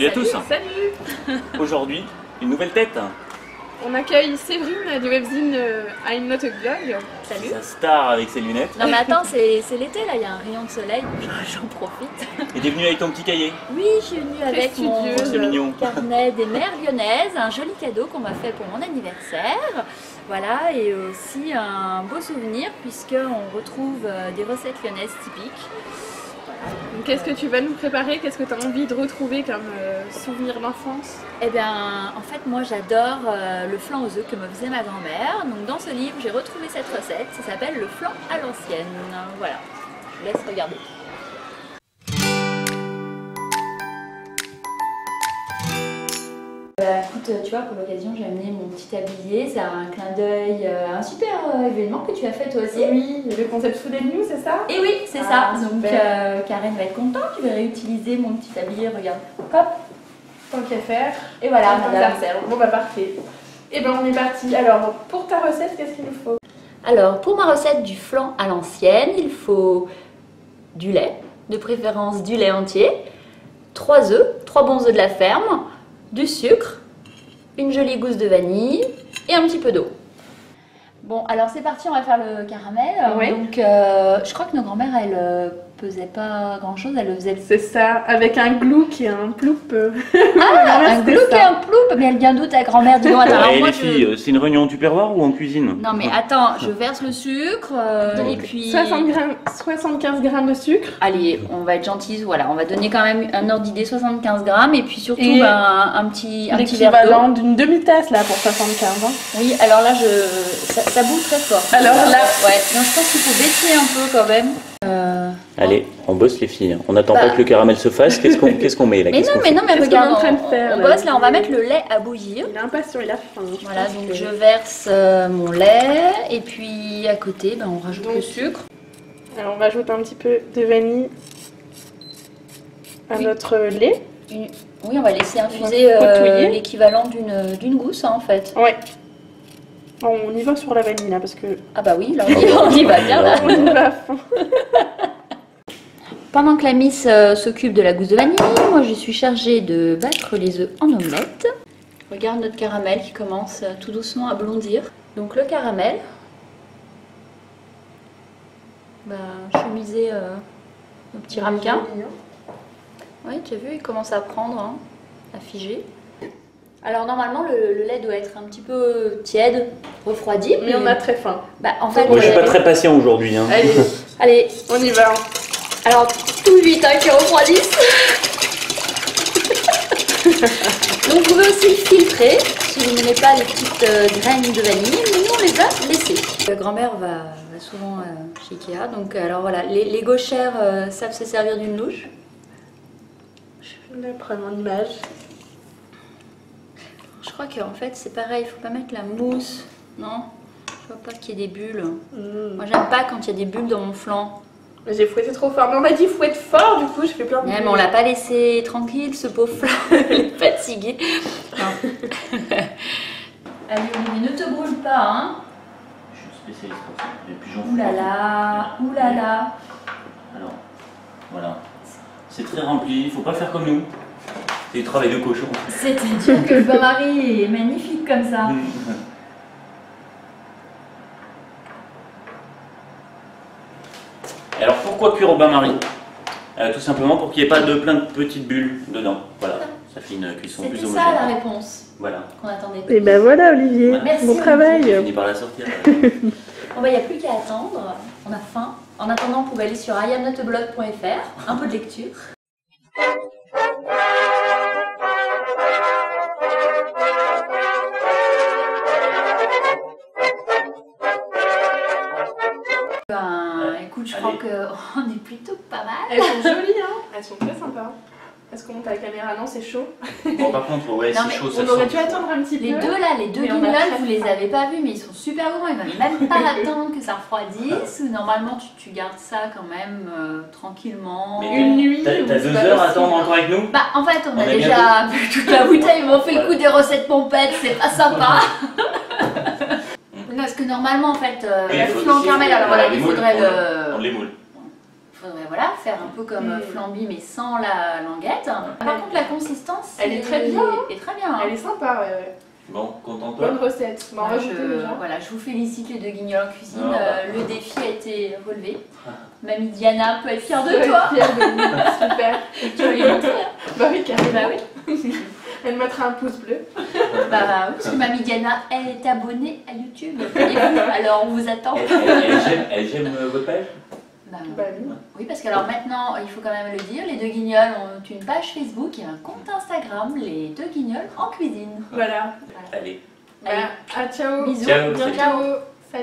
Salut à tous. Salut. Aujourd'hui, une nouvelle tête. On accueille Séverine du webzine I'm Not a Blog. Salut. Sa star avec ses lunettes. Non mais attends, c'est l'été là, il y a un rayon de soleil, j'en profite. Et t'es venue avec ton petit cahier. Oui, je suis venue avec mon C'est mignon. carnet des mères lyonnaises, un joli cadeau qu'on m'a fait pour mon anniversaire. Voilà, et aussi un beau souvenir puisqu'on retrouve des recettes lyonnaises typiques. Qu'est-ce que tu vas nous préparer? Qu'est-ce que tu as envie de retrouver comme souvenir d'enfance? Eh bien, en fait, moi j'adore le flan aux œufs que me faisait ma grand-mère. Donc dans ce livre, j'ai retrouvé cette recette. Ça s'appelle le flan à l'ancienne. Voilà, je vous laisse regarder. Écoute, tu vois, pour l'occasion, j'ai amené mon petit tablier. C'est un clin d'œil, un super événement que tu as fait toi aussi. Oui, le concept Food and New, c'est ça? Et oui, c'est ça. Donc Karen va être contente. Tu vas réutiliser mon petit tablier. Regarde, hop. Tant qu'à faire. Et voilà, madame. Bon bah parfait. Et ben on est parti. Alors, pour ta recette, qu'est-ce qu'il nous faut? Alors, pour ma recette du flan à l'ancienne, il faut du lait, de préférence du lait entier, 3 œufs, 3 bons œufs de la ferme, du sucre, une jolie gousse de vanille et un petit peu d'eau. Bon, alors c'est parti, on va faire le caramel. Ouais. Donc, je crois que nos grand-mères, elles pesaient pas grand-chose, elles le faisaient. C'est ça, avec un glouk et un ploup. Ah, un glouk et un ploup. Mais elle vient d'où ta grand-mère? Dis donc, attends, alors Et moi, les filles, c'est une réunion en tupperware ou en cuisine? Non mais attends, je verse le sucre et puis... 75 grammes de sucre. Allez, on va être gentille, voilà, on va donner quand même un ordre d'idée, 75 grammes et puis surtout Et un petit verre d'eau. L'équivalent d'une demi-tasse là pour 75 ans. Oui, alors là, ça boue très fort. Alors là, ouais, non, je pense qu'il faut baisser un peu quand même. Allez, on bosse les filles. On n'attend Bah. pas que le caramel se fasse. Qu'est-ce qu'on met là? Mais Qu'est-ce non, qu'on mais fait non, mais Qu'est-ce qu'on est regarde, en train de faire, on là bosse là, on va mettre le lait à bouillir. Il est impatient, il a faim. Voilà, donc je verse mon lait et puis à côté, ben, on rajoute le sucre. Alors on rajoute un petit peu de vanille à notre lait. Oui, on va laisser infuser Côtoyer. l'équivalent d'une gousse hein, en fait. Ouais. On y va sur la vanille là parce que Ah bah oui, là on y va bien là. on y va à fond. Pendant que la miss s'occupe de la gousse de vanille, moi je suis chargée de battre les œufs en omelette. Regarde notre caramel qui commence tout doucement à blondir. Donc le caramel, bah, chemiser nos petits ramequins. Oui, tu as vu, il commence à prendre, hein, à figer. Alors normalement le lait doit être un petit peu tiède, refroidi. Mais on a très faim. Bah, en fait, Moi, je suis pas très patient aujourd'hui. Hein. Allez, allez, on y va. alors tout vite hein, qui refroidissent. Donc vous pouvez aussi le filtrer si vous n'aimez pas les petites graines de vanille, mais nous on les a laissées. Grand-mère va souvent chez Ikea, donc alors voilà, les gauchères savent se servir d'une louche. Je vais prendre mon image. Je crois qu'en fait c'est pareil, il faut pas mettre la mousse, non? Je vois pas qu'il y ait des bulles. Moi j'aime pas quand il y a des bulles dans mon flan. J'ai fouetté trop fort. Mais on m'a dit fouette fort, du coup je fais plein de Mais on l'a pas laissé tranquille, ce pauvre flan, il est fatigué. Non. Allez Olivier, ne te brûle pas, hein. Je suis spécialiste pour ça. Et puis j'en fous. Oulala, oulala. Alors, voilà. C'est très rempli. Il faut pas faire comme nous. C'est du travail de cochon. C'est-à-dire que le bain-marie est magnifique comme ça. Et alors pourquoi cuire au bain-marie? Tout simplement pour qu'il n'y ait pas plein de petites bulles dedans. Voilà, ça fait une cuisson plus C'était homogène. ça la réponse Voilà. qu'on attendait. Et ben voilà Olivier, Merci, bon Olivier. travail. Je finis par la sortir. Bon bah il n'y a plus qu'à attendre, on a faim. En attendant, vous pouvez aller sur iamnotablog.fr, un peu de lecture. Ben écoute, je crois qu'on est plutôt pas mal. Elles sont jolies hein, elles sont très sympas. Est-ce qu'on monte à la caméra? Non, c'est chaud. Bon, par contre, ouais, Non, c'est mais chaud, ça On aurait sent. dû attendre un petit Les peu. deux là, les deux Mais on a guignols, très vous les faim. avez pas vus, mais ils sont super grands. Ils vont même pas attendre que ça refroidisse. Normalement, tu gardes ça quand même tranquillement. Mais Une nuit. T'as ou 2 c'est pas heures à possible. attendre encore avec nous? Bah, en fait, on a est déjà bu toute la bouteille. Ils m'ont fait le coup des recettes pompettes, c'est pas sympa. Parce que normalement, en fait, Oui, le faut- flan caramel, alors voilà, les il moules, faudrait on les moule. faudrait voilà, faire un peu comme flambi mais sans la languette. Par contre la consistance, Elle est très bien, hein. est très bien. Hein. Elle est sympa, ouais. Bon, contente-toi. Bonne recette. Bon, Voilà, je vous félicite les deux guignols en cuisine. Ah, bah. Le défi a été relevé. Mamie Diana peut être fière de Je toi. suis fière de nous. Super. Tu vas lui montrer. Hein. Bah oui, carrément. Bah oui. Elle mettra un pouce bleu. Bah oui, parce que Mamie Diana, elle est abonnée à YouTube. Et vous, alors on vous attend. Elle j'aime votre page. Bah, Bah oui. oui, parce que alors maintenant, il faut quand même le dire, les deux guignols ont une page Facebook et un compte Instagram, les deux guignols en cuisine. Voilà. Allez. Bah, à ciao. Bisous. Ciao. Ciao. Ciao.